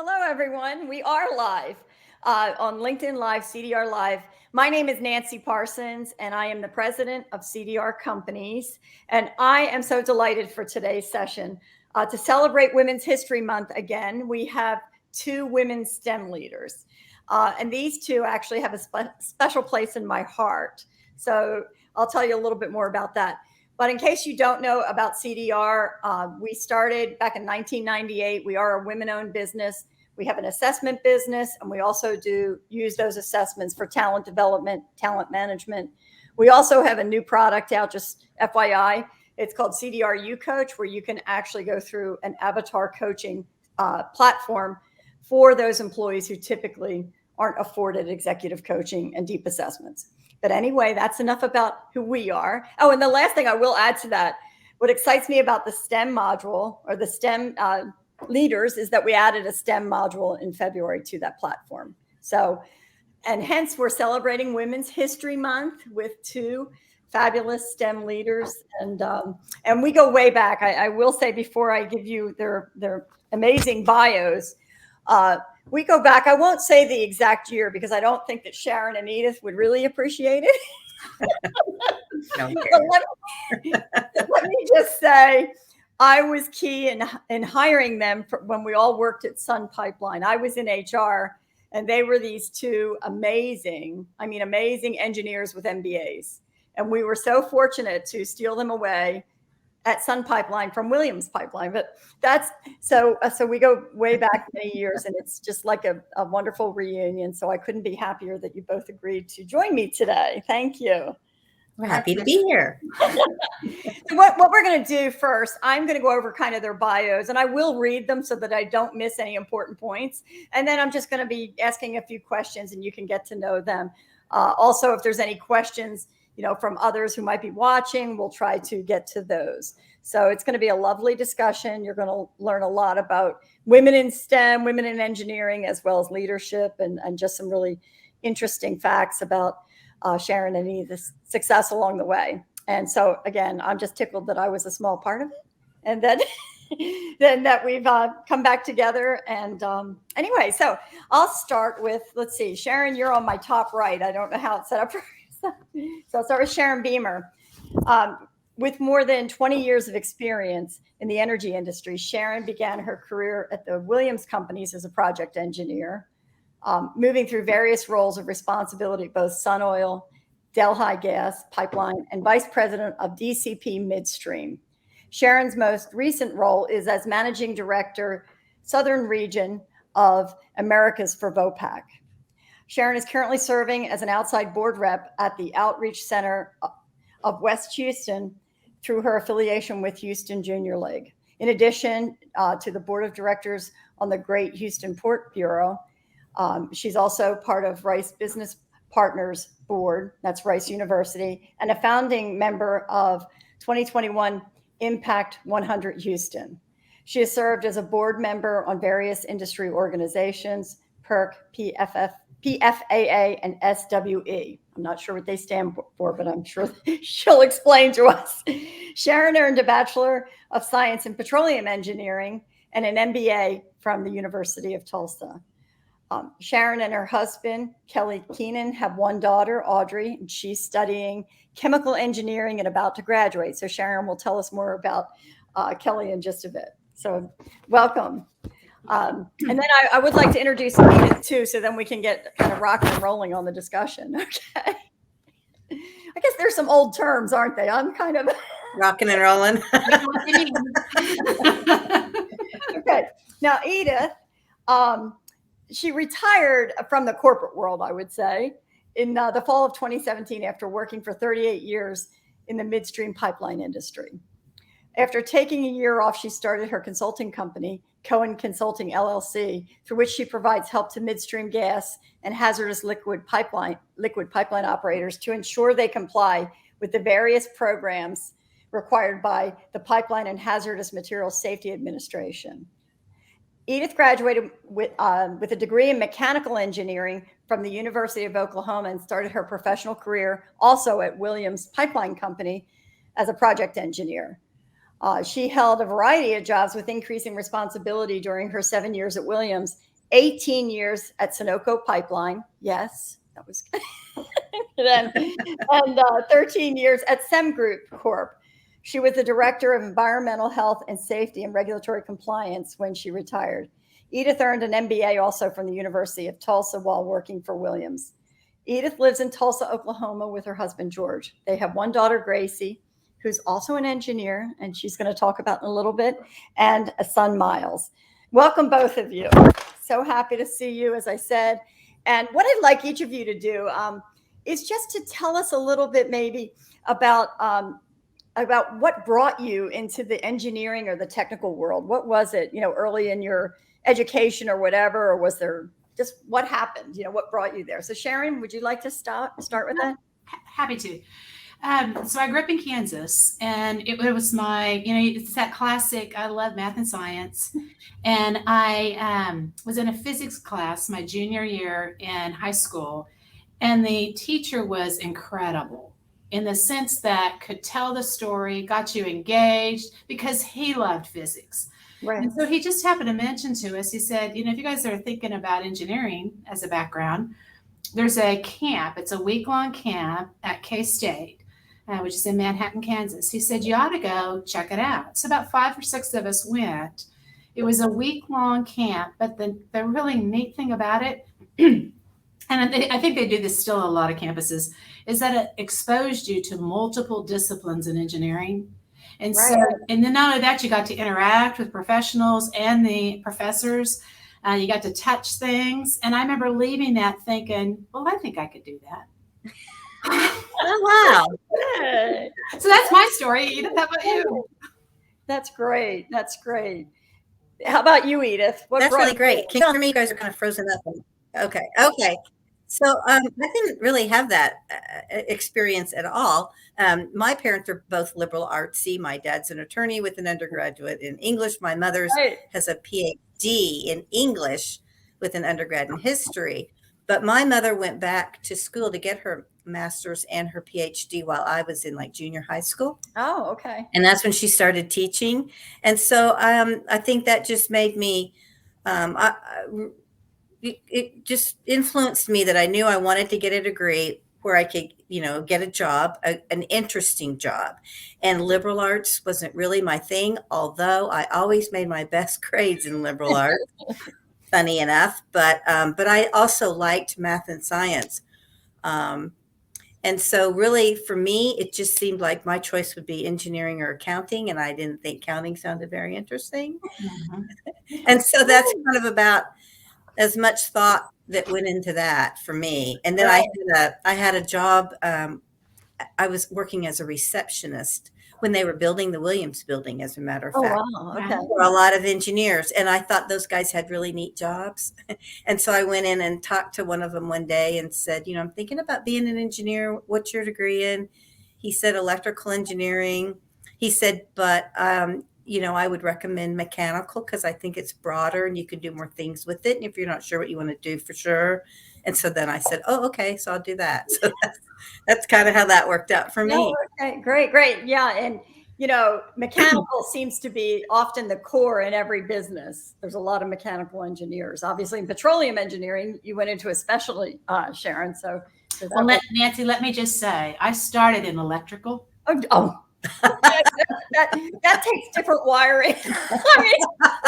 Hello, everyone. We are live on LinkedIn Live, CDR Live. My name is Nancy Parsons, and I am the president of CDR Companies. And I am so delighted for today's session. To celebrate Women's History Month again, we have two women STEM leaders. And these two actually have a special place in my heart. So I'll tell you a little bit more about that. But in case you don't know about CDR, we started back in 1998. We are a women-owned business. We have an assessment business, and we also do use those assessments for talent development, talent management. We also have a new product out, just FYI. It's called CDR U Coach, where you can actually go through an avatar coaching platform for those employees who typically aren't afforded executive coaching and deep assessments. But anyway, that's enough about who we are. Oh, and the last thing I will add to that, what excites me about the STEM module or the STEM leaders is that we added a STEM module in February to that platform. So, and hence we're celebrating Women's History Month with two fabulous STEM leaders. And we go way back. I will say before I give you their amazing bios, we go back. I won't say the exact year because I don't think that Sharon and Edith would really appreciate it. Let me just say, I was key in hiring them when we all worked at Sun Pipeline. I was in HR, and they were these two amazing engineers with MBAs. And we were so fortunate to steal them away at Sun Pipeline from Williams Pipeline. But that's so we go way back many years, and it's just like a wonderful reunion. So I couldn't be happier that you both agreed to join me today. Thank you. We're happy to be here. So what we're going to do first, I'm going to go over kind of their bios, and I will read them so that I don't miss any important points. And then I'm just going to be asking a few questions, and you can get to know them. Also, if there's any questions, from others who might be watching, we'll try to get to those. So it's going to be a lovely discussion. You're going to learn a lot about women in STEM, women in engineering, as well as leadership, and just some really interesting facts about Sharon and Edith's success along the way. And so, again, I'm just tickled that I was a small part of it, and then that we've come back together. And anyway, so I'll start with, let's see, Sharon, you're on my top right. I don't know how it's set up for so I'll start with Sharon Beemer. With more than 20 years of experience in the energy industry, Sharon began her career at the Williams Companies as a project engineer, moving through various roles of responsibility at both Sun Oil, Delhi Gas Pipeline, and vice president of DCP Midstream. Sharon's most recent role is as managing director, Southern Region of Americas for Vopak. Sharon is currently serving as an outside board rep at the Outreach Center of West Houston through her affiliation with Houston Junior League. In addition to the board of directors on the Great Houston Port Bureau, she's also part of Rice Business Partners Board, that's Rice University, and a founding member of 2021 Impact 100 Houston. She has served as a board member on various industry organizations, PERC, PFAA, and SWE. I'm not sure what they stand for, but I'm sure she'll explain to us. Sharon earned a Bachelor of Science in Petroleum Engineering and an MBA from the University of Tulsa. Sharon and her husband, Kelly Keenan, have one daughter, Audrey, and she's studying chemical engineering and about to graduate. So Sharon will tell us more about Kelly in just a bit. So welcome. And then I would like to introduce Edith too, so then we can get kind of rocking and rolling on the discussion. Okay. I guess there's some old terms, aren't they? I'm kind of rocking and rolling. Okay. Now, Edith, she retired from the corporate world, I would say, in the fall of 2017 after working for 38 years in the midstream pipeline industry. After taking a year off, she started her consulting company, Coen Consulting LLC, through which she provides help to midstream gas and hazardous liquid pipeline operators to ensure they comply with the various programs required by the Pipeline and Hazardous Materials Safety Administration. Edith graduated with a degree in mechanical engineering from the University of Oklahoma and started her professional career also at Williams Pipeline Company as a project engineer. She held a variety of jobs with increasing responsibility during her 7 years at Williams, 18 years at Sunoco Pipeline. Yes, that was and 13 years at Sem Group Corp. She was the director of environmental health and safety and regulatory compliance when she retired. Edith earned an MBA also from the University of Tulsa while working for Williams. Edith lives in Tulsa, Oklahoma with her husband, George. They have one daughter, Gracie, who's also an engineer, and she's going to talk about in a little bit, and a son, Miles. Welcome, both of you. So happy to see you, as I said. And what I'd like each of you to do is just to tell us a little bit maybe about what brought you into the engineering or the technical world. What was it, early in your education or whatever, or was there just what happened? What brought you there? So Sharon, would you like to start with that? Happy to. So I grew up in Kansas, and it was my, it's that classic, I love math and science. And I was in a physics class my junior year in high school, and the teacher was incredible in the sense that could tell the story, got you engaged because he loved physics. Right. And so he just happened to mention to us, he said, if you guys are thinking about engineering as a background, there's a camp. It's a week-long camp at K-State, which is in Manhattan, Kansas. He said, you ought to go check it out. So about 5 or 6 of us went. It was a week-long camp, but the really neat thing about it, and I think they do this still on a lot of campuses, is that it exposed you to multiple disciplines in engineering. And Right. so, and then not only that, you got to interact with professionals and the professors. You got to touch things. And I remember leaving that thinking, well, I think I could do that. Oh, Hey, So that's my story. Edith, how about you? that's great. That's great. How about you, Edith? wow. That's really great. Can you hear me? You guys are kind of frozen up. Okay. So I didn't really have that experience at all. My parents are both liberal artsy. My dad's an attorney with an undergraduate in English. My mother's Right. has a PhD in English with an undergrad in history. But my mother went back to school to get her master's and her PhD while I was in like junior high school. Oh, okay. And that's when she started teaching. And so I think that just made me, it just influenced me that I knew I wanted to get a degree where I could, get a job, an interesting job. And liberal arts wasn't really my thing, although I always made my best grades in liberal arts, funny enough. But I also liked math and science. And so really for me, it just seemed like my choice would be engineering or accounting. And I didn't think counting sounded very interesting. Mm-hmm. And so that's kind of about as much thought that went into that for me. And then Right. I had a job. I was working as a receptionist when they were building the Williams building, as a matter of Oh, fact. wow. Okay. For a lot of engineers. And I thought those guys had really neat jobs. And so I went in and talked to one of them one day and said, I'm thinking about being an engineer. What's your degree in? He said, electrical engineering. He said, but, I would recommend mechanical because I think it's broader and you can do more things with it. And if you're not sure what you want to do for sure. And so then I said, oh, okay, so I'll do that. So that's kind of how that worked out for me. Oh, okay. Great. Yeah. And, mechanical seems to be often the core in every business. There's a lot of mechanical engineers. Obviously, in petroleum engineering, you went into a specialty, Sharon. So Well, Nancy, let me just say, I started in electrical. Oh. that takes different wiring.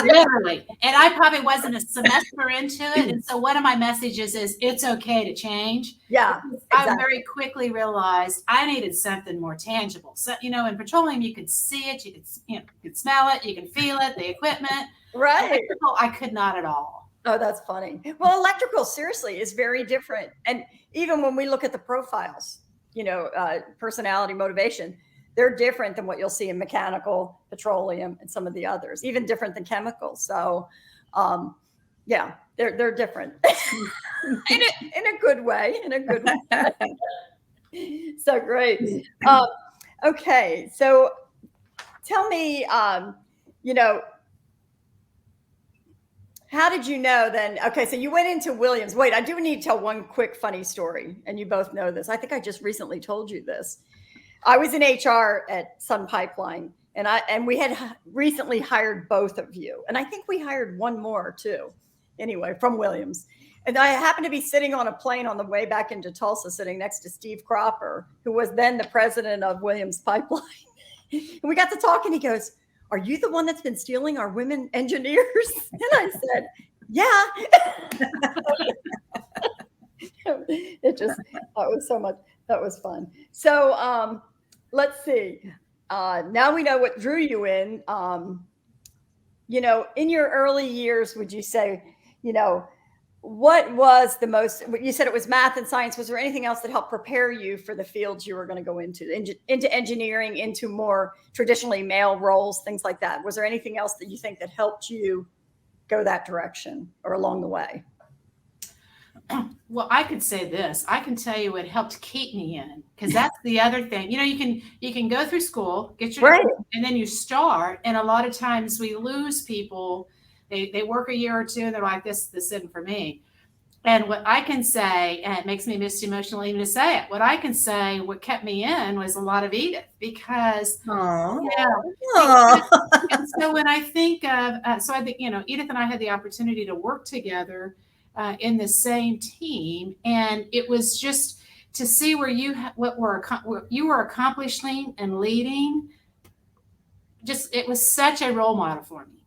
Literally. And I probably wasn't a semester into it. And so one of my messages is it's okay to change. Yeah. I very quickly realized I needed something more tangible. So, in petroleum, you could see it, you could smell it, you can feel it, the equipment. Right. Electrical, I could not at all. Oh, that's funny. Well, electrical seriously is very different. And even when we look at the profiles, personality, motivation, they're different than what you'll see in mechanical, petroleum, and some of the others, even different than chemicals. So, yeah, they're different in a good way, So great. Okay. So tell me, how did you know then? Okay. So you went into Williams. Wait, I do need to tell one quick funny story. And you both know this. I think I just recently told you this. I was in HR at Sun Pipeline, And we had recently hired both of you, and I think we hired one more too. Anyway, from Williams. And I happened to be sitting on a plane on the way back into Tulsa, sitting next to Steve Cropper, who was then the president of Williams Pipeline. And we got to talk, and he goes, "Are you the one that's been stealing our women engineers?" And I said, "Yeah." That was so much. That was fun. So let's see. Now we know what drew you in. In your early years, would you say, what was the most, you said it was math and science. Was there anything else that helped prepare you for the fields you were going to go into engineering, into more traditionally male roles, things like that? Was there anything else that you think that helped you go that direction or along the way? Well, I could say this. I can tell you what helped keep me in, because that's the other thing. You can go through school, get your degree, and then you start. And a lot of times we lose people. They work a year or two, and they're like, "This isn't for me." And what I can say, and it makes me miss emotional even to say it. What I can say, what kept me in was a lot of Edith, because Aww. And so when I think of, Edith and I had the opportunity to work together in the same team, and it was just to see where what you were accomplishing and leading. It was such a role model for me.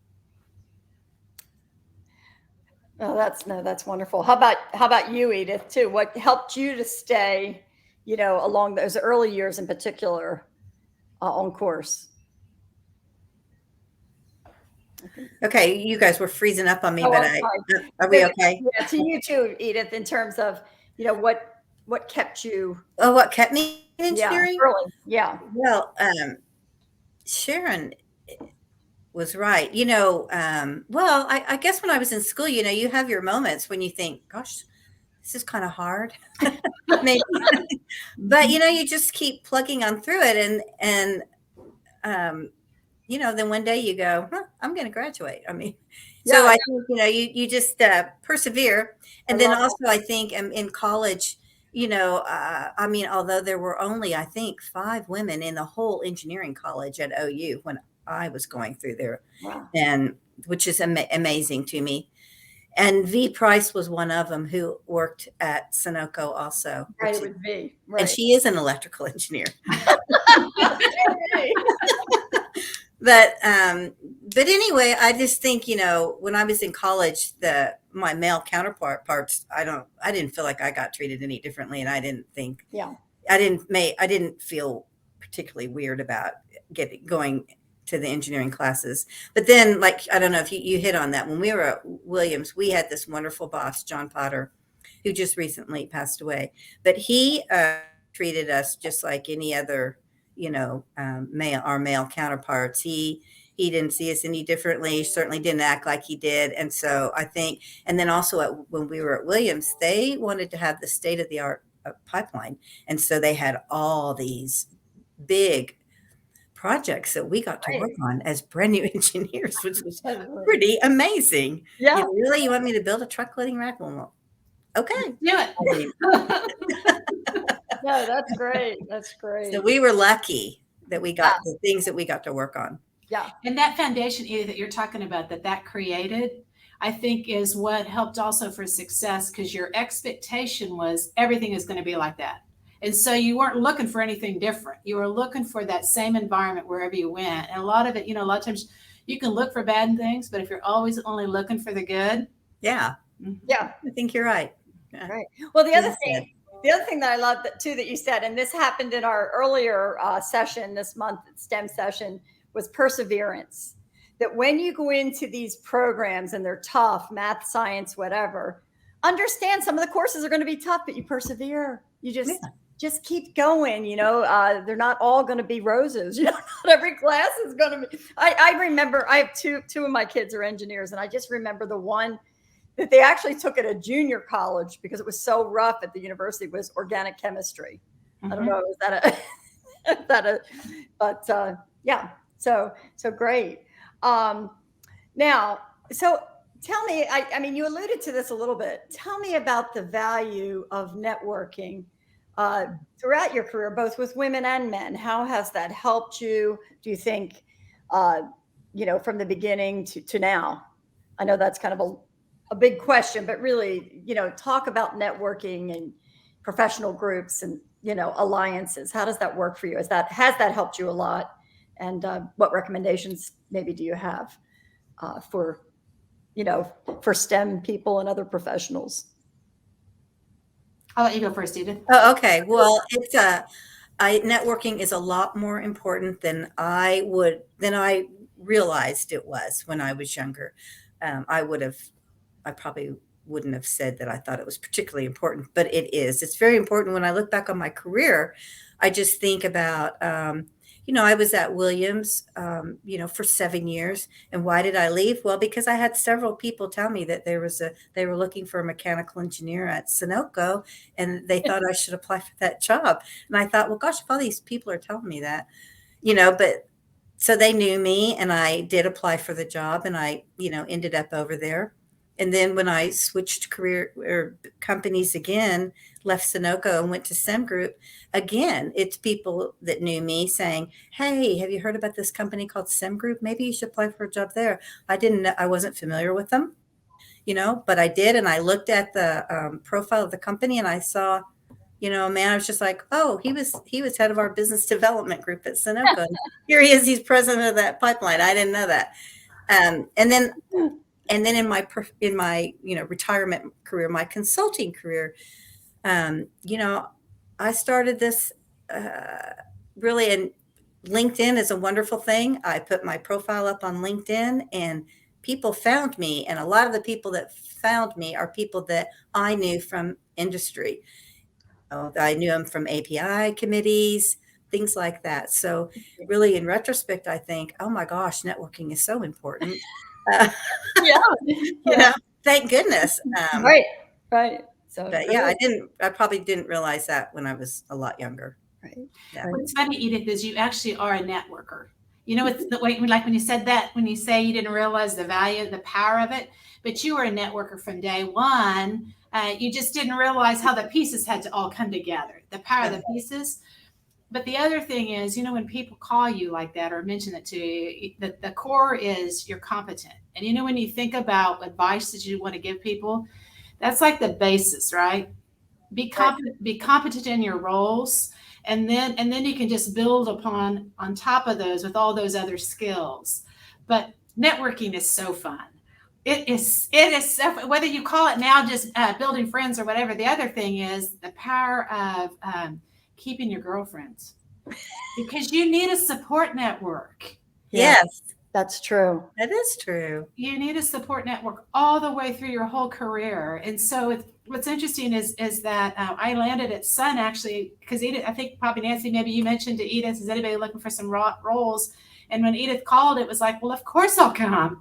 Oh, that's wonderful. How about you, Edith, too? What helped you to stay, along those early years in particular, on course? Okay, you guys were freezing up on me, Oh, but are we okay? Yeah, to you too, Edith, in terms of, what kept you? Oh, what kept me in engineering? Yeah, early. Yeah. Well, Sharon was right. Well, I guess when I was in school, you have your moments when you think, "Gosh, this is kind of hard." Maybe. But you just keep plugging on through it, and then one day you go, I'm going to graduate. I mean, so I think, you just persevere. And then also I think in college, although there were only, I think, 5 women in the whole engineering college at OU when I was going through there, and which is amazing to me. And V. Price was one of them, who worked at Sunoco also. Right, it was V. Right. And she is an electrical engineer. But anyway, I just think, when I was in college, my male counterparts, I didn't feel like I got treated any differently. And I didn't think, I didn't feel particularly weird about going to the engineering classes. But then, I don't know if you hit on that. When we were at Williams, we had this wonderful boss, John Potter, who just recently passed away. But he treated us just like any other, our male counterparts. He didn't see us any differently, certainly didn't act like he did. And so I think, and then also when we were at Williams, they wanted to have the state-of-the-art pipeline. And so they had all these big projects that we got to work on as brand new engineers, which was pretty amazing. Yeah. Really? You want me to build a truck loading rack? Well, okay. Do it. No, that's great. That's great. So we were lucky that we got the things that we got to work on. Yeah. And that foundation, Edith, that you're talking about, that created, I think is what helped also for success, because your expectation was everything is going to be like that. And so you weren't looking for anything different. You were looking for that same environment wherever you went. And a lot of it, a lot of times you can look for bad things, but if you're always only looking for the good. Yeah. Yeah. I think you're right. Yeah. Right. Well, the other thing that I love too that you said, and this happened in our earlier session this month, STEM session, was perseverance. That when you go into these programs and they're tough, math, science, whatever, understand some of the courses are going to be tough, but you persevere. You just keep going. They're not all going to be roses. Not every class is going to be. I remember I have two of my kids are engineers, and I just remember the one that they actually took at a junior college because it was so rough at the university was organic chemistry. Mm-hmm. I don't know, but yeah, so great. Now, so tell me, I mean, you alluded to this a little bit. Tell me about the value of networking throughout your career, both with women and men. How has that helped you? Do you think from the beginning to now? I know that's kind of a big question, but really, talk about networking and professional groups and, alliances. How does that work for you? Has that helped you a lot? And what recommendations maybe do you have for STEM people and other professionals? I'll let you go first, Edith. Oh, okay. Well, networking is a lot more important than I realized it was when I was younger. I probably wouldn't have said that I thought it was particularly important, but it is. It's very important. When I look back on my career, I just think about, I was at Williams, for 7 years. And why did I leave? Well, because I had several people tell me that they were looking for a mechanical engineer at Sunoco, and they thought I should apply for that job. And I thought, well, gosh, if all these people are telling me that, but so they knew me, and I did apply for the job, and I, ended up over there. And then when I switched career or companies again, left Sunoco and went to SEM Group, again, it's people that knew me saying, hey, have you heard about this company called SEM Group? Maybe you should apply for a job there. I wasn't familiar with them, but I did. And I looked at the profile of the company, and I saw, a man. I was just like, oh, he was head of our business development group at Sunoco. Here he is. He's president of that pipeline. I didn't know that. And then in my retirement career, my consulting career, I started this really, and LinkedIn is a wonderful thing. I put my profile up on LinkedIn, and people found me. And a lot of the people that found me are people that I knew from industry. I knew them from API committees, things like that. So really, in retrospect, I think, oh my gosh, networking is so important. Thank goodness. Right. So, but I probably didn't realize that when I was a lot younger. Right. Yeah. What's funny, Edith, is you actually are a networker. It's the way, like when you said that, when you say you didn't realize the value, the power of it, but you were a networker from day one. You just didn't realize how the pieces had to all come together, the power of the pieces. But the other thing is, when people call you like that or mention it to you, the core is you're competent. And when you think about advice that you want to give people, that's like the basis, right? Be competent in your roles. And then you can just build on top of those with all those other skills. But networking is so fun. It is so, whether you call it now just building friends or whatever. The other thing is the power of keeping your girlfriends, because you need a support network. Yes, that's true. That is true. You need a support network all the way through your whole career. And so what's interesting is that I landed at Sun actually, because Edith, I think probably Nancy, maybe you mentioned to Edith, is anybody looking for some roles? And when Edith called, it was like, well, of course I'll come.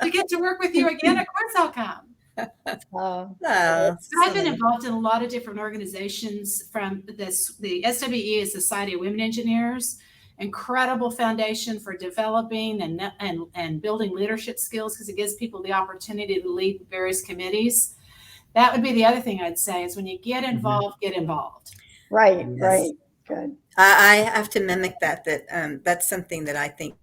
To get to work with you again, of course I'll come. I've been involved in a lot of different organizations. From the SWE is Society of Women Engineers, incredible foundation for developing and building leadership skills, because it gives people the opportunity to lead various committees. That would be the other thing I'd say is when you get involved, get involved. Right. Good. I have to mimic that. That's something that I think.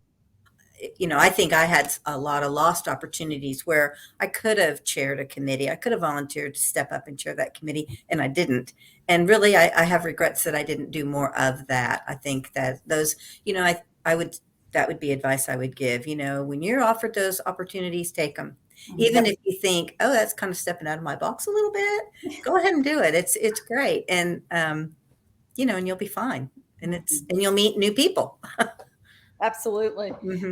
I think I had a lot of lost opportunities where I could have chaired a committee. I could have volunteered to step up and chair that committee, and I didn't. And really, I have regrets that I didn't do more of that. I think that those, that would be advice I would give. When you're offered those opportunities, take them. Even if you think, oh, that's kind of stepping out of my box a little bit, go ahead and do it. It's great. And, and you'll be fine. And you'll meet new people. Absolutely. Mm-hmm.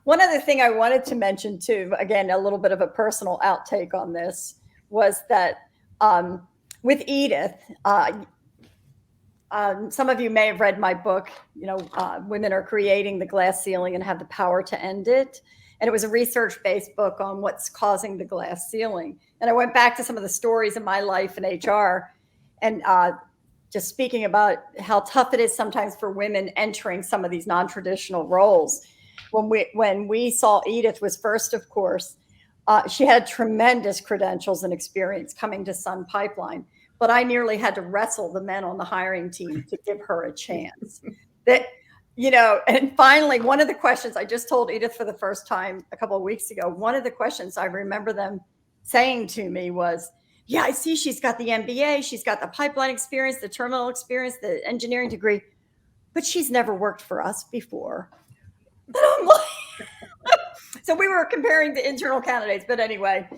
One other thing I wanted to mention too, again, a little bit of a personal outtake on this, was that with Edith, some of you may have read my book, Women Are Creating the Glass Ceiling and Have the Power to End It. And it was a research-based book on what's causing the glass ceiling. And I went back to some of the stories in my life in HR, and just speaking about how tough it is sometimes for women entering some of these non-traditional roles. When we saw Edith was first, of course, she had tremendous credentials and experience coming to Sun Pipeline, but I nearly had to wrestle the men on the hiring team to give her a chance. That And finally, one of the questions I just told Edith for the first time a couple of weeks ago, one of the questions I remember them saying to me was, yeah, I see she's got the MBA, she's got the pipeline experience, the terminal experience, the engineering degree, but she's never worked for us before. And I'm like, so we were comparing the internal candidates, but anyway,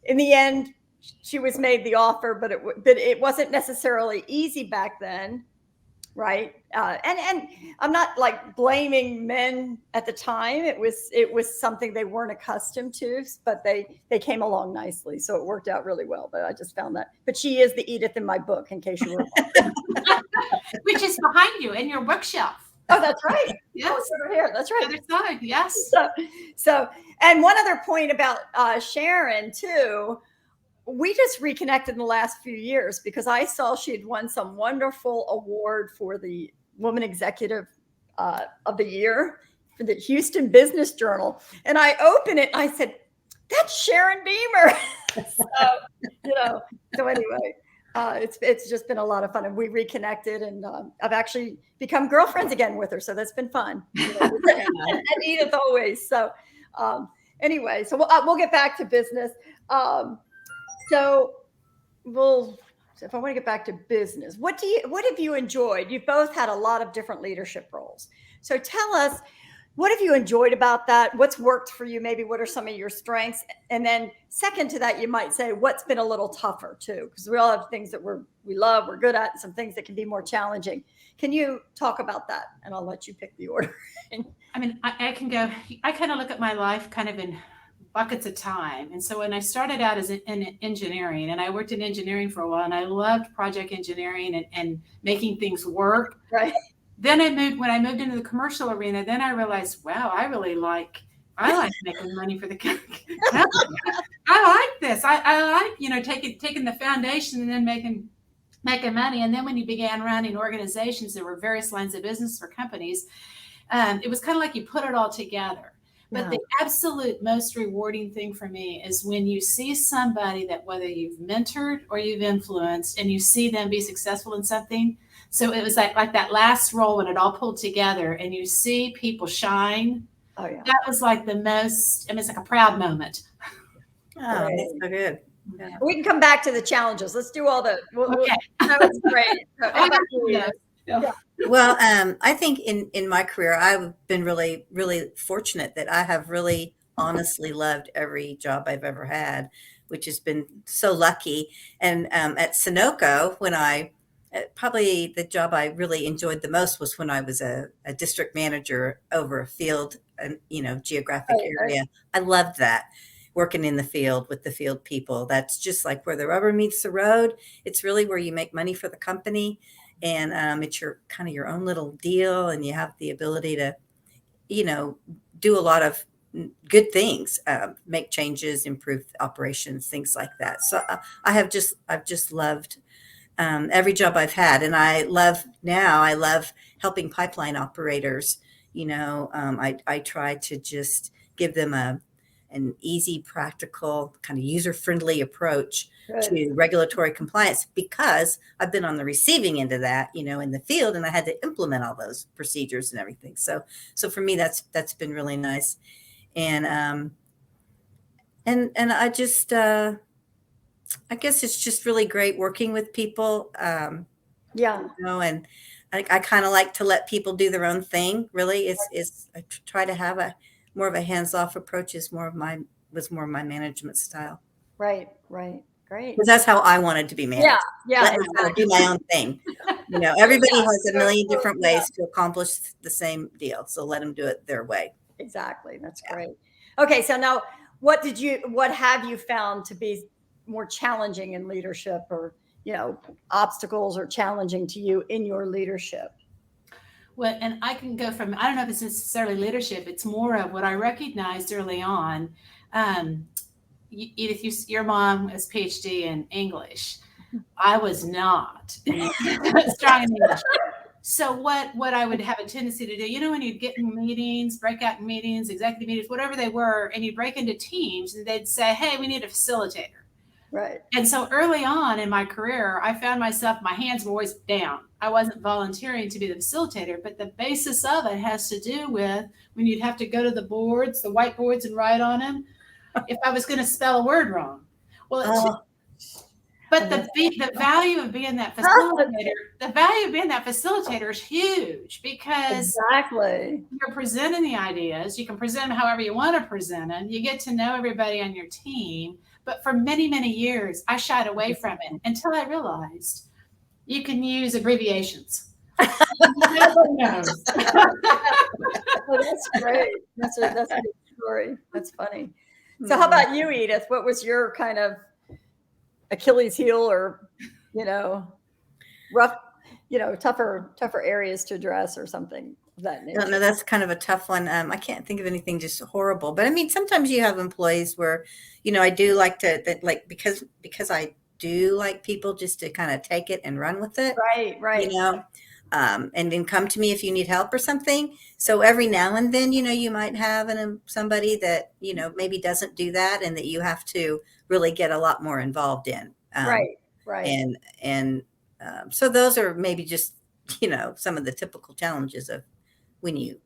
in the end, she was made the offer, but it wasn't necessarily easy back then, right? And I'm not like blaming men at the time. It was something they weren't accustomed to, but they came along nicely, so it worked out really well. But I just found that. But she is the Edith in my book, in case you were wondering. Which is behind you in your bookshelf. Oh, that's right. Yes. Oh, it's over here. That's right. The other side, yes. So, and one other point about Sharon too, we just reconnected in the last few years because I saw she had won some wonderful award for the Woman Executive of the Year for the Houston Business Journal. And I opened it and I said, that's Sharon Beemer. So anyway, it's just been a lot of fun, and we reconnected, and I've actually become girlfriends again with her. So that's been fun. And Edith always. So anyway, so we'll get back to business. So if I want to get back to business, what have you enjoyed? You've both had a lot of different leadership roles. So tell us, what have you enjoyed about that? What's worked for you? Maybe what are some of your strengths? And then second to that, you might say, what's been a little tougher too? Because we all have things that we love, we're good at, and some things that can be more challenging. Can you talk about that? And I'll let you pick the order. I mean, I can go, I kind of look at my life kind of in buckets of time. And so when I started out as in engineering, and I worked in engineering for a while, and I loved project engineering and making things work. Right. Then when I moved into the commercial arena, then I realized, wow, I like making money for the company. I like this. I like, taking the foundation and then making money. And then when you began running organizations, there were various lines of business for companies. It was kind of like you put it all together. But the absolute most rewarding thing for me is when you see somebody that whether you've mentored or you've influenced and you see them be successful in something. So it was like that last role when it all pulled together and you see people shine. Oh, yeah. That was like the most, it's like a proud moment. Oh, that's so good. Yeah. We can come back to the challenges. Let's do all the, okay. That was great. So, how about you? Yeah. Well, I think in my career, I've been really, really fortunate that I have really honestly loved every job I've ever had, which has been so lucky. And at Sunoco, when probably the job I really enjoyed the most was when I was a district manager over a field, geographic area. I loved that. Working in the field with the field people. That's just like where the rubber meets the road. It's really where you make money for the company. And it's your kind of your own little deal, and you have the ability to, do a lot of good things, make changes, improve operations, things like that. So I've just loved every job I've had, and I love helping pipeline operators. I try to just give them an easy, practical, kind of user-friendly approach to regulatory compliance, because I've been on the receiving end of that, in the field, and I had to implement all those procedures and everything. So for me, that's been really nice. And I just, I guess it's just really great working with people. And I kind of like to let people do their own thing. Really, I try to have more of a hands-off approach was more of my management style. Right. Great. Because that's how I wanted to be managed. Yeah. Exactly. Do my own thing. Everybody has a million different ways to accomplish the same deal. So let them do it their way. Exactly. That's great. Okay. So now what have you found to be more challenging in leadership, or, obstacles or challenging to you in your leadership? Well, and I can go from, I don't know if it's necessarily leadership. It's more of what I recognized early on. Edith, your mom has PhD in English. I was not strong in English. So what I would have a tendency to do, when you'd get in meetings, breakout meetings, executive meetings, whatever they were, and you'd break into teams, and they'd say, hey, we need a facilitator. Right. And so early on in my career, I found myself, my hands were always down. I wasn't volunteering to be the facilitator, but the basis of it has to do with when you'd have to go to the boards, the whiteboards, and write on them if I was going to spell a word wrong. Well, but the value of being that facilitator, is huge, because exactly, you're presenting the ideas. You can present them however you want to present them. You get to know everybody on your team. But for many, many years, I shied away from it until I realized you can use abbreviations. Nobody knows. Oh, that's great. That's a good story. That's funny. So how about you, Edith? What was your kind of Achilles heel, or, rough, tougher areas to address, or something of that nature? No, that's kind of a tough one. I can't think of anything just horrible, but I mean, sometimes you have employees where, I do like because I do like people just to kind of take it and run with it. Right. And then come to me if you need help or something. So every now and then, you might have somebody that, maybe doesn't do that, and that you have to really get a lot more involved in. Right. And so those are maybe just, some of the typical challenges of when you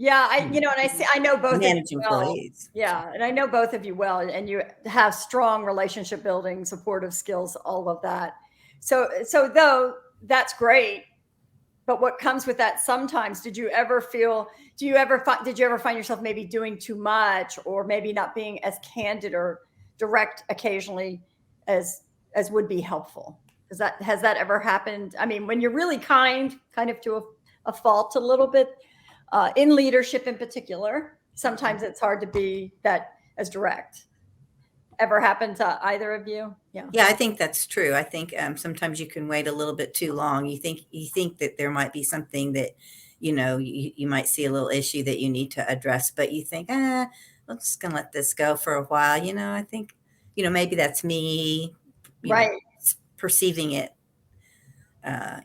and I know both manage of you well. employees. Yeah, and I know both of you well, and you have strong relationship building, supportive skills, all of that. So though that's great, but what comes with that sometimes, did you ever find yourself maybe doing too much, or maybe not being as candid or direct occasionally as would be helpful? Has that ever happened? I mean, when you're really kind of to a fault a little bit, in leadership in particular, sometimes it's hard to be that as direct. Ever happened to either of you? Yeah, I think that's true. I think sometimes you can wait a little bit too long. You think that there might be something that, you might see a little issue that you need to address, but you think, I'm just going to let this go for a while. I think, maybe that's me, right, perceiving it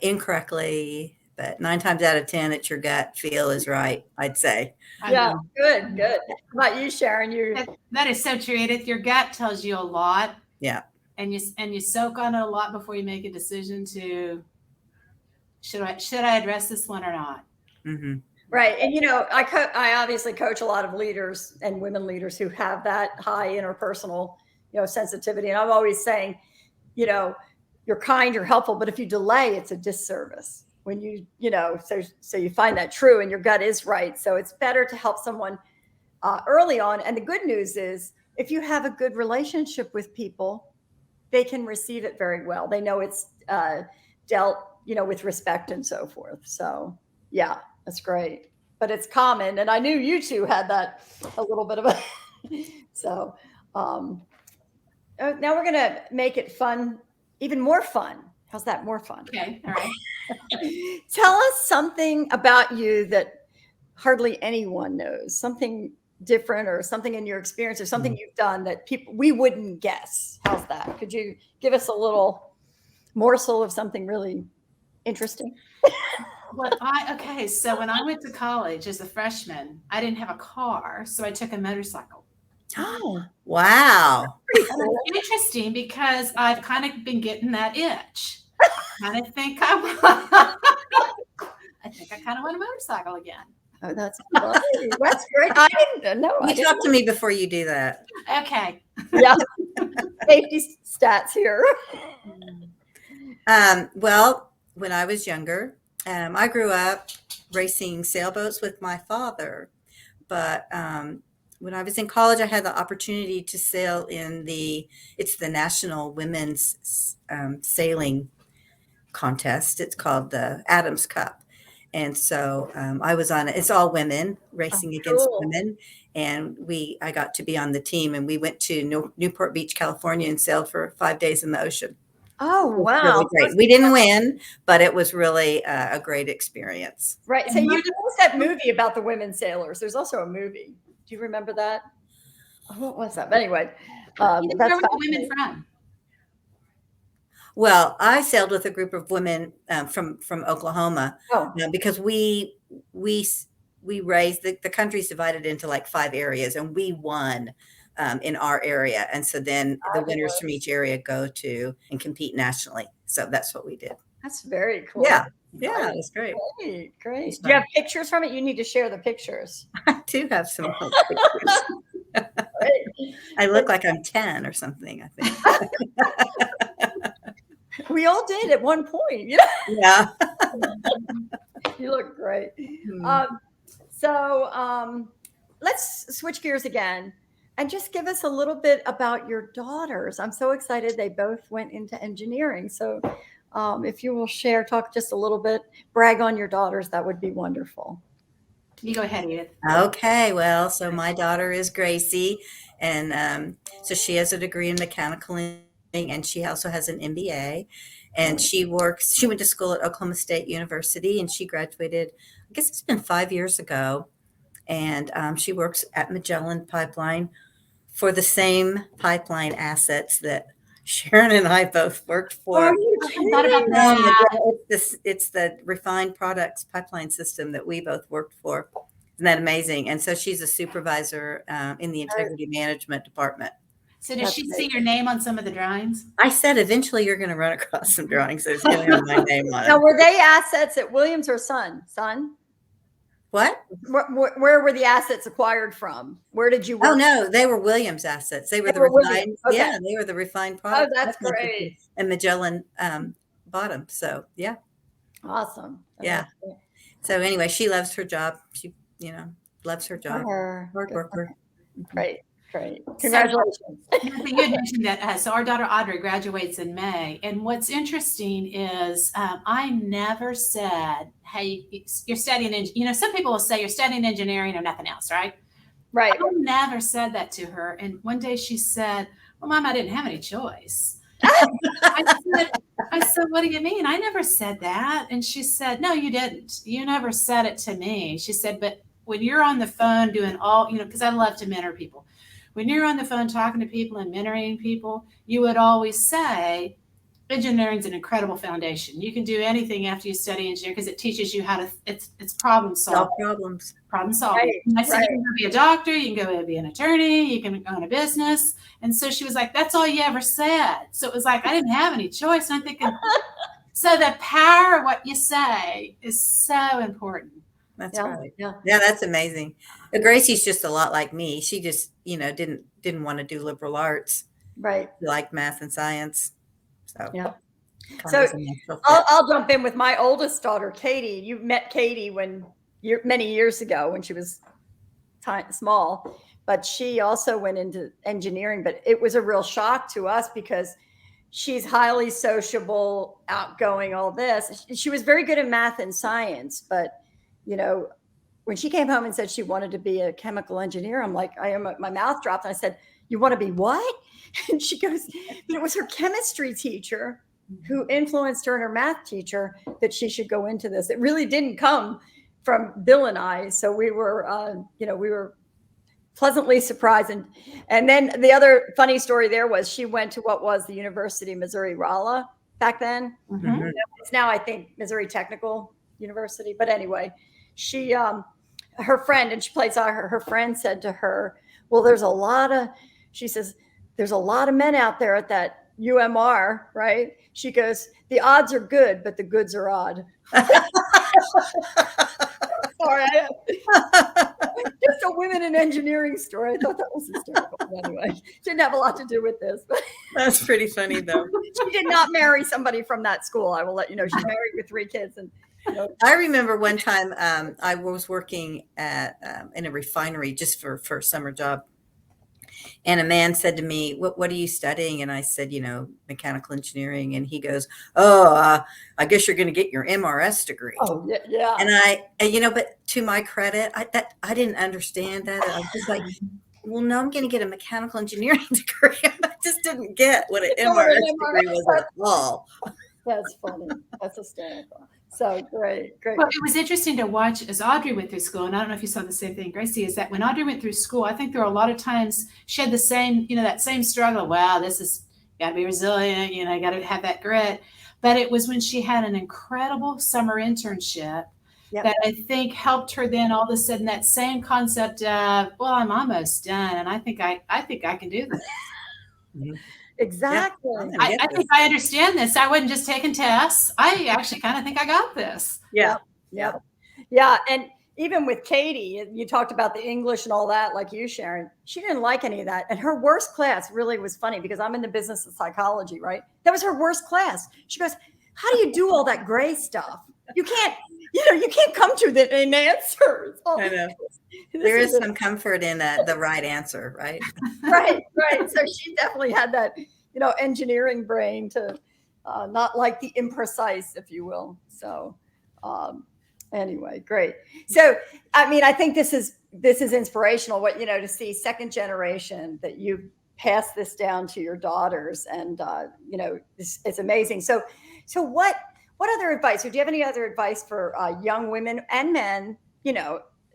incorrectly, but 9 times out of 10, it's your gut feel is right, I'd say. Yeah, good. How about you, Sharon? That is so true, Edith. Your gut tells you a lot. Yeah. And you soak on it a lot before you make a decision to, should I address this one or not? Mm-hmm. Right. And, I obviously coach a lot of leaders and women leaders who have that high interpersonal, sensitivity. And I'm always saying, you're kind, you're helpful, but if you delay, it's a disservice. When so you find that true and your gut is right. So it's better to help someone early on. And the good news is, if you have a good relationship with people, they can receive it very well. They know it's dealt, with respect and so forth. So yeah, that's great. But it's common. And I knew you two had that a little bit of a, so now we're going to make it fun, even more fun. How's that? More fun. Okay. All right. Tell us something about you that hardly anyone knows, something different, or something in your experience, or something you've done that we wouldn't guess. How's that? Could you give us a little morsel of something really interesting? So when I went to college as a freshman, I didn't have a car, so I took a motorcycle. Oh, wow. Interesting, because I've kind of been getting that itch. I think I kind of want a motorcycle again. Oh, that's funny. That's great. I didn't know. You talk to me before you do that. Okay. Yeah. Safety stats here. Well, when I was younger, I grew up racing sailboats with my father. But when I was in college, I had the opportunity to sail in it's the National Women's Sailing Contest. It's called the Adams Cup. And so I was on it. It's all women racing against women. And I got to be on the team, and we went to Newport Beach, California, and sailed for 5 days in the ocean. Oh, wow. Really great. We didn't win, but it was really a great experience. Right. So you told us that movie about the women sailors. There's also a movie. Do you remember that? Oh, what was that? But anyway, where were the women from? Well, I sailed with a group of women from Oklahoma because we raised the country's divided into like 5 areas, and we won in our area. And so then the winners from each area go to and compete nationally. So that's what we did. That's very cool. Yeah. Yeah, it was great. Great, great. It's Do you fun. have pictures from it? You need to share the pictures. I do have some pictures. I look like I'm 10 or something, I think. We all did at one point. You know? Yeah. You look great. Hmm. Let's switch gears again and just give us a little bit about your daughters. I'm so excited they both went into engineering. So if you will talk just a little bit, brag on your daughters, that would be wonderful. You go ahead, Edith. Okay, well, so my daughter is Gracie, and so she has a degree in mechanical engineering, and she also has an MBA. And she went to school at Oklahoma State University, and she graduated, I guess it's been 5 years ago. And she works at Magellan Pipeline for the same pipeline assets that Sharon and I both worked for. I thought about that. It's the refined products pipeline system that we both worked for. Isn't that amazing? And so she's a supervisor in the integrity management department. So does she see your name on some of the drawings? I said eventually you're going to run across some drawings that's going to have my name on it. Now, were they assets at Williams or Son? What? Where were the assets acquired from? Where did you work? Oh no, they were Williams assets. They were the refined. Okay. Yeah, they were the refined product. Oh, that's great. And Magellan bottom. So yeah. Awesome. Yeah. So anyway, she loves her job. She, loves her job. Hard worker. Great. Congratulations. You had mentioned that. So our daughter Audrey graduates in May. And what's interesting is I never said, hey, you're studying, some people will say you're studying engineering or nothing else, right? Right. I never said that to her. And one day she said, well, Mom, I didn't have any choice. I said, what do you mean? I never said that. And she said, no, you didn't. You never said it to me. She said, but when you're on the phone doing all, because I love to mentor people. When you're on the phone talking to people and mentoring people, you would always say, engineering is an incredible foundation. You can do anything after you study engineering because it teaches you how to, it's problem solving. Problem solving. Right, I said, you can go be a doctor, you can go be an attorney, you can own a business. And so she was like, that's all you ever said. So it was like, I didn't have any choice. And I'm thinking, so the power of what you say is so important. That's right. Yeah, that's amazing. Gracie's just a lot like me. She just, didn't want to do liberal arts. Right. She liked math and science. So yeah. So I'll jump in with my oldest daughter, Katie. You met Katie many years ago when she was small, but she also went into engineering. But it was a real shock to us because she's highly sociable, outgoing, all this. She was very good in math and science, but when she came home and said she wanted to be a chemical engineer, I'm like, my mouth dropped. And I said, you want to be what? And she goes, but it was her chemistry teacher who influenced her and her math teacher that she should go into this. It really didn't come from Bill and I. So we were, we were pleasantly surprised. And then the other funny story there was she went to what was the University of Missouri-Rolla back then. Mm-hmm. It's now, I think, Missouri Technical University. But anyway, she, her friend, and she played soccer, her friend said to her, well, there's a lot of men out there at that UMR, right? She goes, the odds are good, but the goods are odd. Sorry. Just a women in engineering story. I thought that was hysterical. Anyway, didn't have a lot to do with this. But that's pretty funny, though. She did not marry somebody from that school. I will let you know. She's married with 3 kids. And I remember one time I was working in a refinery just for a summer job. And a man said to me, what are you studying? And I said, mechanical engineering. And he goes, I guess you're going to get your MRS degree. Oh, yeah. And but to my credit, I didn't understand that. I was just like, well, no, I'm going to get a mechanical engineering degree. I just didn't get what an MRS degree was at all. That's funny. That's hysterical. So great. Well, it was interesting to watch as Audrey went through school, and I don't know if you saw the same thing, Gracie, is that when Audrey went through school, I think there were a lot of times she had the same, that same struggle. Wow, this is, got to be resilient, got to have that grit. But it was when she had an incredible summer internship Yep. that I think helped her then all of a sudden that same concept of, well, I'm almost done and I think I can do this. Exactly. Yeah, I think I understand this. I wasn't just taking tests. I actually kind of think I got this. Yeah. Yep. Yeah. And even with Katie, you talked about the English and all that, like you, Sharon. She didn't like any of that. And her worst class really was funny because I'm in the business of psychology, right? That was her worst class. She goes, how do you do all that gray stuff? You can't come to an answer. I know. There is some comfort in the right answer, right? Right. So she definitely had that, engineering brain to not like the imprecise, if you will. So anyway, great. So, I mean, I think this is inspirational, to see second generation that you pass this down to your daughters, and it's amazing. So what other advice, or do you have any other advice for young women and men,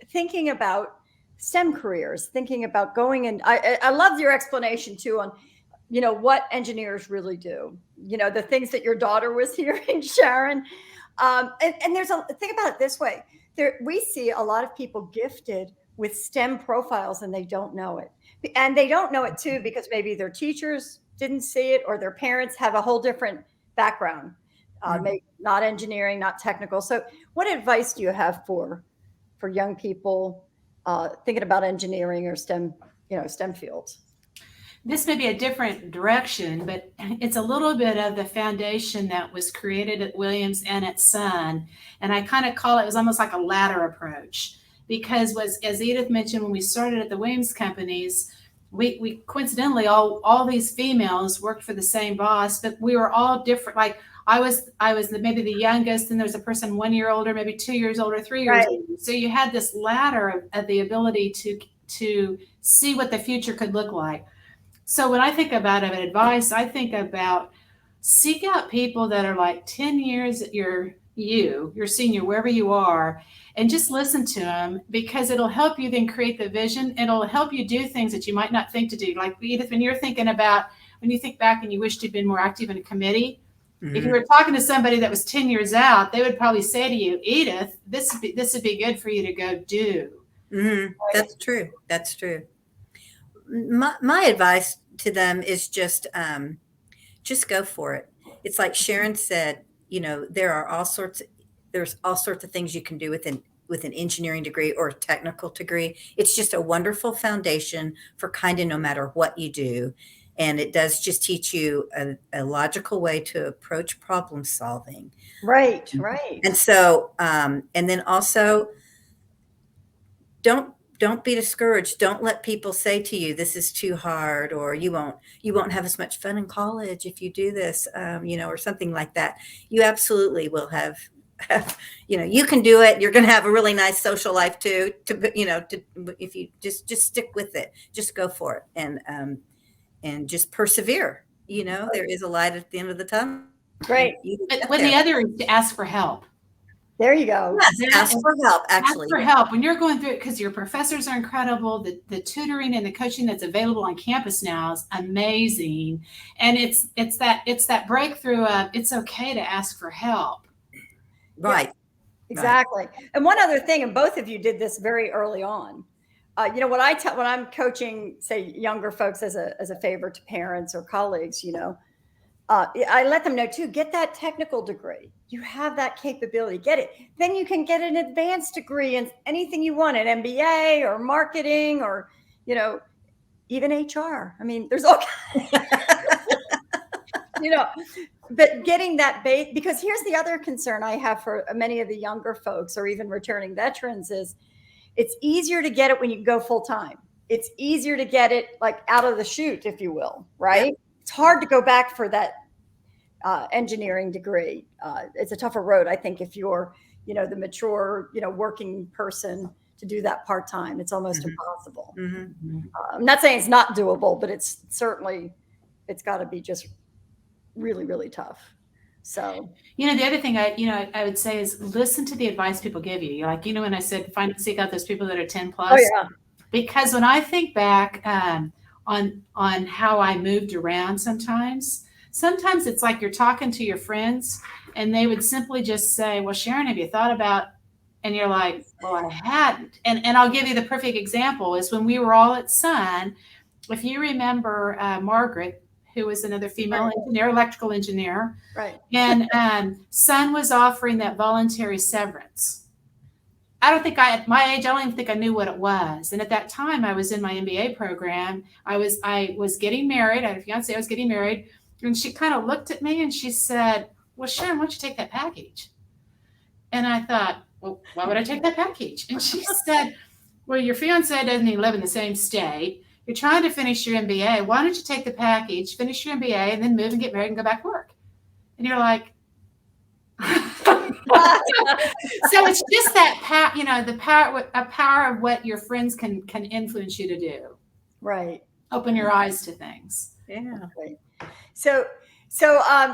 thinking about STEM careers, thinking about going in? I love your explanation too on, what engineers really do, the things that your daughter was hearing, Sharon. And there's think about it this way. We see a lot of people gifted with STEM profiles and they don't know it. And they don't know it too, because maybe their teachers didn't see it, or their parents have a whole different background, maybe not engineering, not technical. So what advice do you have for young people thinking about engineering or STEM fields? This may be a different direction, but it's a little bit of the foundation that was created at Williams and at Sun. And I kind of call it was almost like a ladder approach, because as Edith mentioned, when we started at the Williams companies, we coincidentally, all these females worked for the same boss, but we were all different. Like I was maybe the youngest, and there's a person 1 year older, maybe 2 years older, 3 years older. So you had this ladder of the ability to see what the future could look like. So when I think about advice, I think about seek out people that are like 10 years your senior, wherever you are, and just listen to them, because it'll help you then create the vision. It'll help you do things that you might not think to do. Like Edith, when you think back and you wished you'd been more active in a committee, if you were talking to somebody that was 10 years out, they would probably say to you, Edith, this would be good for you to go do. Mm-hmm. That's true. That's true. My advice to them is just go for it. It's like Sharon said, there's all sorts of things you can do with an engineering degree or a technical degree. It's just a wonderful foundation for kind of no matter what you do. And it does just teach you a logical way to approach problem solving. Right. And so, and then also don't be discouraged. Don't let people say to you, this is too hard, or you won't have as much fun in college if you do this, or something like that. You absolutely will have, you can do it. You're going to have a really nice social life too, if you just stick with it, just go for it. And just persevere. There is a light at the end of the tunnel. Great. But when the other is to ask for help. There you go. Yes, ask for help, actually. Ask for help when you're going through it, because your professors are incredible. The tutoring and the coaching that's available on campus now is amazing. And it's that breakthrough of it's okay to ask for help. Right. Yes, exactly. Right. And one other thing, and both of you did this very early on. When I'm coaching, say, younger folks as a favor to parents or colleagues, I let them know too, get that technical degree. You have that capability, get it. Then you can get an advanced degree in anything you want, an MBA or marketing or, even HR. I mean, there's all kinds, but getting that base, because here's the other concern I have for many of the younger folks or even returning veterans is it's easier to get it when you go full time. It's easier to get it like out of the chute, if you will, right? Yep. It's hard to go back for that engineering degree. It's a tougher road, I think, if you're, the mature, working person to do that part time. It's almost impossible. I'm not saying it's not doable, but it's got to be just really, really tough. So, the other thing I would say is listen to the advice people give you. Like, when I said seek out those people that are 10 plus. Oh, yeah. Because when I think back on how I moved around sometimes it's like you're talking to your friends and they would simply just say, well, Sharon, have you thought about And you're like, well, I hadn't. And I'll give you the perfect example is when we were all at Sun, if you remember Margaret, who was another female engineer, electrical engineer. Right. And Sun was offering that voluntary severance. At my age, I don't even think I knew what it was. And at that time, I was in my MBA program. I was getting married. I had a fiance. I was getting married. And she kind of looked at me and she said, well, Sharon, why don't you take that package? And I thought, well, why would I take that package? And she said, well, your fiance doesn't even live in the same state. You're trying to finish your MBA. Why don't you take the package, finish your MBA, and then move and get married and go back to work? And you're like, so it's just that the power of what your friends can influence you to do. Right. Open your eyes to things. Yeah. Right. So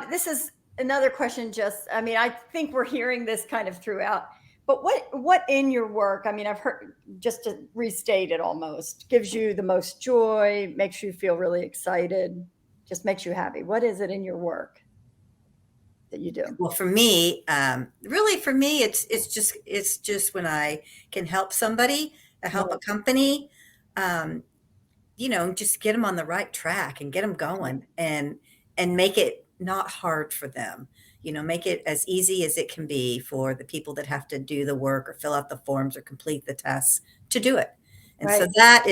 this is another question. I think we're hearing this kind of throughout. But what in your work, I've heard, just to restate it almost, gives you the most joy, makes you feel really excited, just makes you happy? What is it in your work that you do? Well, for me, it's just when I can help somebody, help a company, just get them on the right track and get them going and make it not hard for them. Make it as easy as it can be for the people that have to do the work or fill out the forms or complete the tests to do it. And so that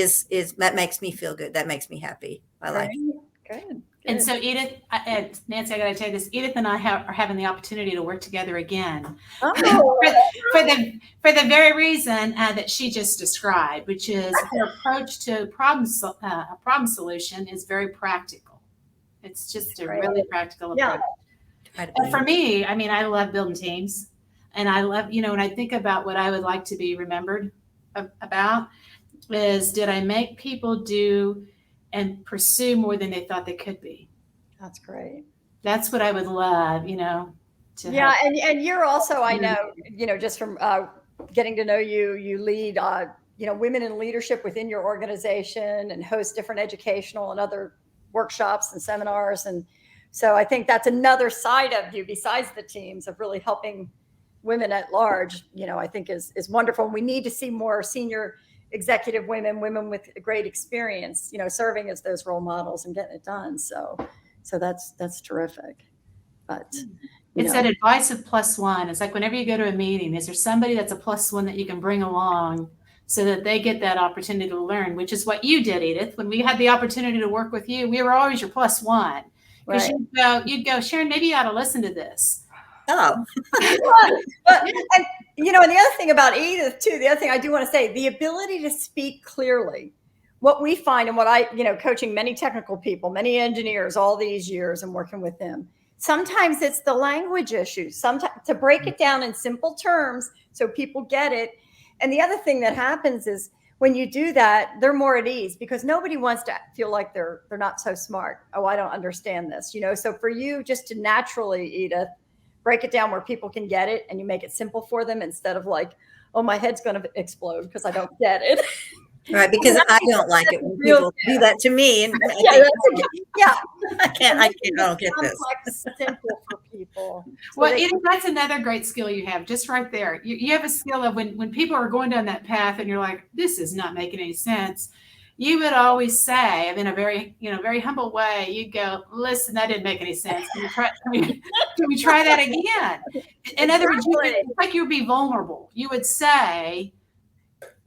that makes me feel good. That makes me happy. I like it. Good. And so Edith, Nancy, I got to tell you this. Edith and I are having the opportunity to work together again for the very reason that she just described, which is her approach to a problem solution is very practical. It's just a really practical approach. And for me, I love building teams, and I love, when I think about what I would like to be remembered about is, did I make people do and pursue more than they thought they could be? That's great. That's what I would love, to have. And you're also, I know, just from getting to know you, you lead, women in leadership within your organization and host different educational and other workshops and seminars. And so I think that's another side of you besides the teams of really helping women at large, I think is wonderful. And we need to see more senior executive women with great experience, serving as those role models and getting it done. So that's terrific. But it's that advice of +1. It's like whenever you go to a meeting, is there somebody that's a +1 that you can bring along so that they get that opportunity to learn, which is what you did, Edith. When we had the opportunity to work with you, we were always your +1. Because you'd go, Sharon, maybe you ought to listen to this. Oh. And the other thing about Edith too, the other thing I do want to say, the ability to speak clearly. What we find and what I, coaching many technical people, many engineers all these years and working with them, sometimes it's the language issue. Sometimes to break it down in simple terms so people get it. And the other thing that happens is when you do that, they're more at ease because nobody wants to feel like they're not so smart. Oh, I don't understand this, So for you just to naturally, Edith, break it down where people can get it and you make it simple for them instead of like, oh, my head's going to explode because I don't get it. Right, because I don't like it when people do that to me. And I don't get this. Simple for people. Well, Edith, that's another great skill you have, just right there. You have a skill of when people are going down that path and you're like, this is not making any sense. You would always say, in a very, very humble way, you'd go, listen, that didn't make any sense. Can we try that again? In other words, it's like you would be vulnerable. You would say,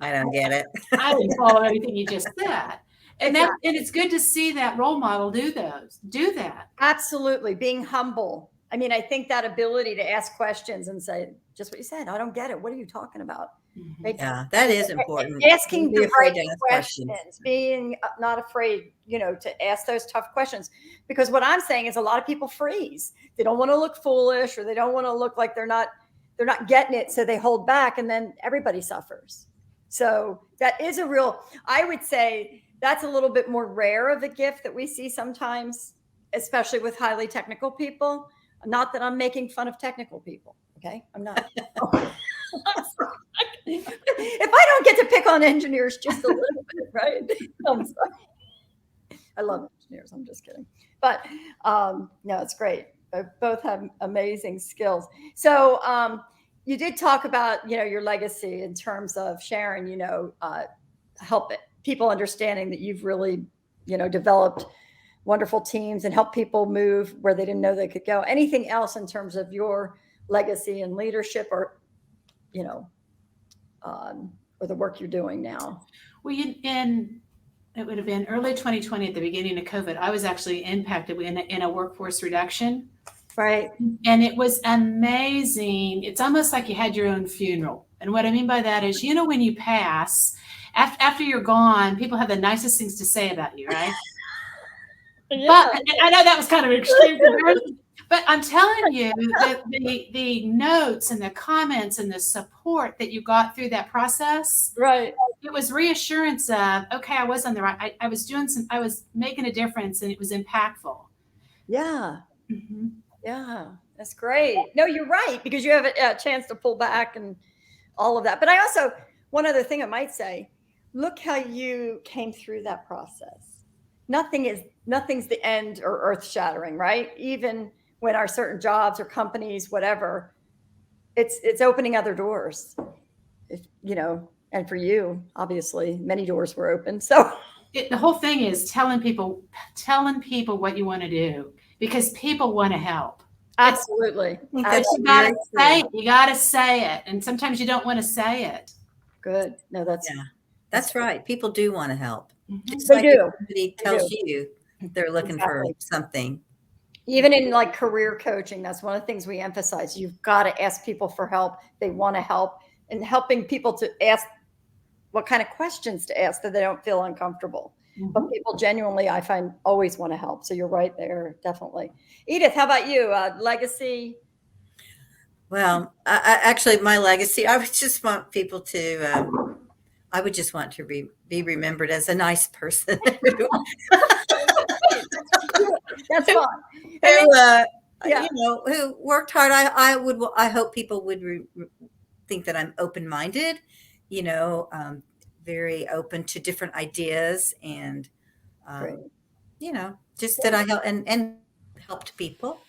I don't get it. I didn't follow everything you just said. And it's good to see that role model do that. Absolutely. Being humble. I think that ability to ask questions and say, just what you said, I don't get it. What are you talking about? Mm-hmm. Yeah, that is important. Asking the right questions, being not afraid, to ask those tough questions. Because what I'm saying is a lot of people freeze. They don't want to look foolish or they don't want to look like they're not getting it. So they hold back and then everybody suffers. So that is I would say that's a little bit more rare of a gift that we see sometimes, especially with highly technical people. Not that I'm making fun of technical people. Okay. I'm not. If I don't get to pick on engineers just a little bit, right? I'm sorry. I love engineers. I'm just kidding. But no, it's great. Both have amazing skills. So, you did talk about, your legacy in terms of Sharon, help people understanding that you've really, developed wonderful teams and helped people move where they didn't know they could go. Anything else in terms of your legacy and leadership, or, or the work you're doing now? Well, it would have been early 2020 at the beginning of COVID. I was actually impacted in a workforce reduction. Right. And it was amazing. It's almost like you had your own funeral. And what I mean by that is, when you pass, after you're gone, people have the nicest things to say about you, right? Yeah. But I know that was kind of an extreme comparison, but I'm telling you that the notes and the comments and the support that you got through that process, right? It was reassurance of, okay, I was on the right. I was making a difference, and it was impactful. Yeah. Mm-hmm. Yeah, that's great. No, you're right, because you have a chance to pull back and all of that. But I also, one other thing I might say, look how you came through that process. Nothing's the end or earth shattering, right? Even when our certain jobs or companies, whatever, it's opening other doors. And for you, obviously, many doors were open. So the whole thing is telling people what you want to do, because people want to help. Absolutely. You got to say it. And sometimes you don't want to say it. Good. No, that's right. People do want to help. Mm-hmm. They do. If somebody tells you they're looking for something. Even in like career coaching, that's one of the things we emphasize. You've got to ask people for help. They want to help, and helping people to ask what kind of questions to ask that they don't feel uncomfortable. Mm-hmm. But people genuinely, I find, always want to help. So you're right there, definitely. Edith, how about you? Legacy? Well, actually, my legacy, I would just want people to, I would just want to be remembered as a nice person. That's fun. Who worked hard. I hope people would think that I'm open-minded, very open to different ideas, and just that I help and helped people.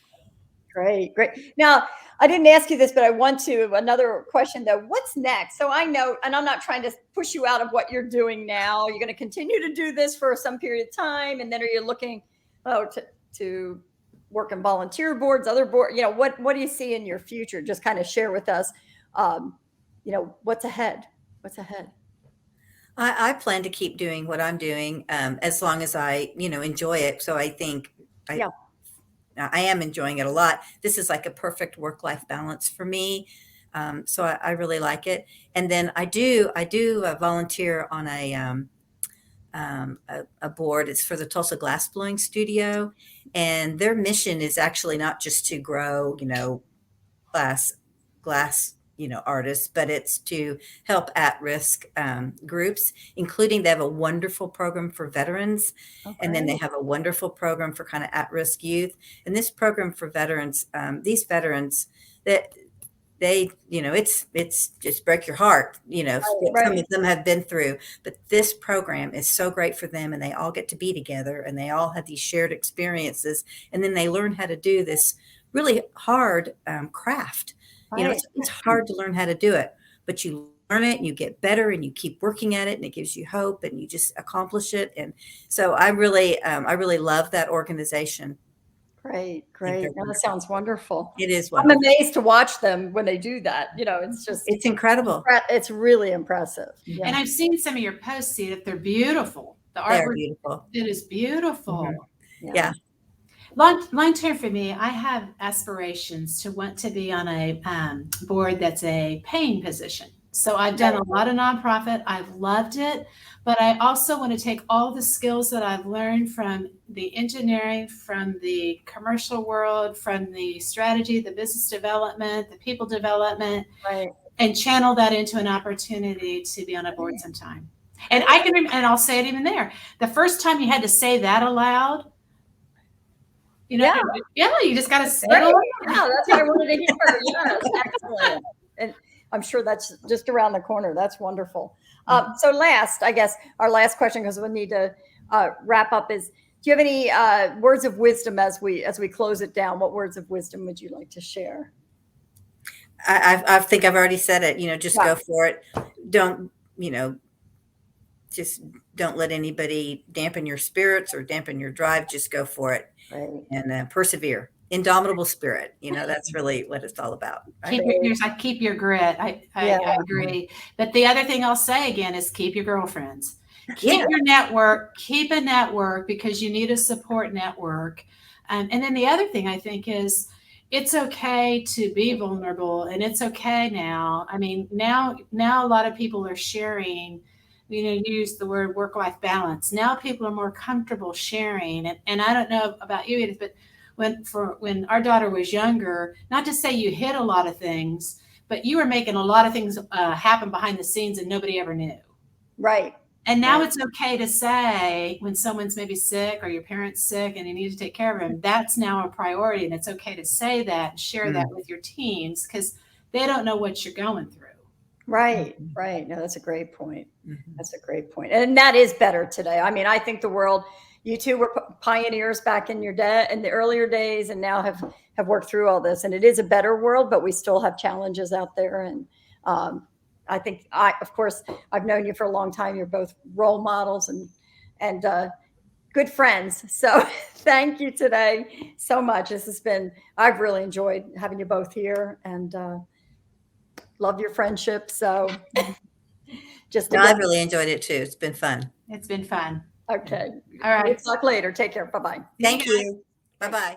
Great. Now, I didn't ask you this, but I want to. Another question, though. What's next? So I know, and I'm not trying to push you out of what you're doing now. You're going to continue to do this for some period of time, and then are you looking to work in volunteer boards, other board? What do you see in your future? Just kind of share with us. What's ahead? What's ahead? I plan to keep doing what I'm doing as long as I, enjoy it. So I think I am enjoying it a lot. This is like a perfect work-life balance for me. So I really like it. And then I do volunteer on a board. It's for the Tulsa Glass Blowing Studio, and their mission is actually not just to grow, glass, artists, but it's to help at-risk groups, including they have a wonderful program for veterans. Okay. And then they have a wonderful program for kind of at-risk youth. And this program for veterans, these veterans, that it's just break your heart, some of them have been through, but this program is so great for them, and they all get to be together, and they all have these shared experiences, and then they learn how to do this really hard craft. It's hard to learn how to do it, but you learn it and you get better and you keep working at it, and it gives you hope, and you just accomplish it. And so I really love that organization. Great. No, that sounds wonderful. It is wonderful. I'm amazed to watch them when they do that. It's incredible. It's really impressive. Yeah. And I've seen some of your posts, see that they're beautiful. The artwork, they're beautiful. It is beautiful. Mm-hmm. Yeah. Long term for me, I have aspirations to want to be on a board that's a paying position. So I've done a lot of nonprofit. I've loved it, but I also want to take all the skills that I've learned from the engineering, from the commercial world, from the strategy, the business development, the people development, and channel that into an opportunity to be on a board sometime. And and I'll say it even there. The first time you had to say that aloud, you just got to say it aloud. Yeah, that's what I wanted to hear. Yes, excellent. And I'm sure that's just around the corner. That's wonderful. So our last question, because we'll need to wrap up, is, do you have any words of wisdom as we close it down? What words of wisdom would you like to share? I think I've already said it, just Yeah. go for it. Don't, just don't let anybody dampen your spirits or dampen your drive. Just go for it Right. and persevere. Indomitable spirit. That's really what it's all about. Right? Keep your grit. I Yeah. agree. But the other thing I'll say again is keep your girlfriends. Keep Yeah. your network. Keep a network because you need a support network. And then the other thing I think is it's okay to be vulnerable, and it's okay now. I mean, now a lot of people are sharing. Use the word work-life balance. Now people are more comfortable sharing. And I don't know about you, Edith, but when our daughter was younger, not to say you hid a lot of things, but you were making a lot of things happen behind the scenes and nobody ever knew. Right. And now Right. it's okay to say when someone's maybe sick or your parent's sick and you need to take care of them, that's now a priority. And it's okay to say that and share that with your teams because they don't know what you're going through. Right. Right. No, that's a great point. Mhm. That's a great point. And that is better today. I mean, I think the world, you two were pioneers back in your day, in the earlier days, and now have worked through all this. And it is a better world, but we still have challenges out there. And I think of course, I've known you for a long time. You're both role models and good friends. So thank you today so much. I've really enjoyed having you both here and love your friendship. So just No, again, I've really enjoyed it too. It's been fun. It's been fun. okay. All right. We'll talk later. Take care. Bye-bye. Thank you. Bye-bye.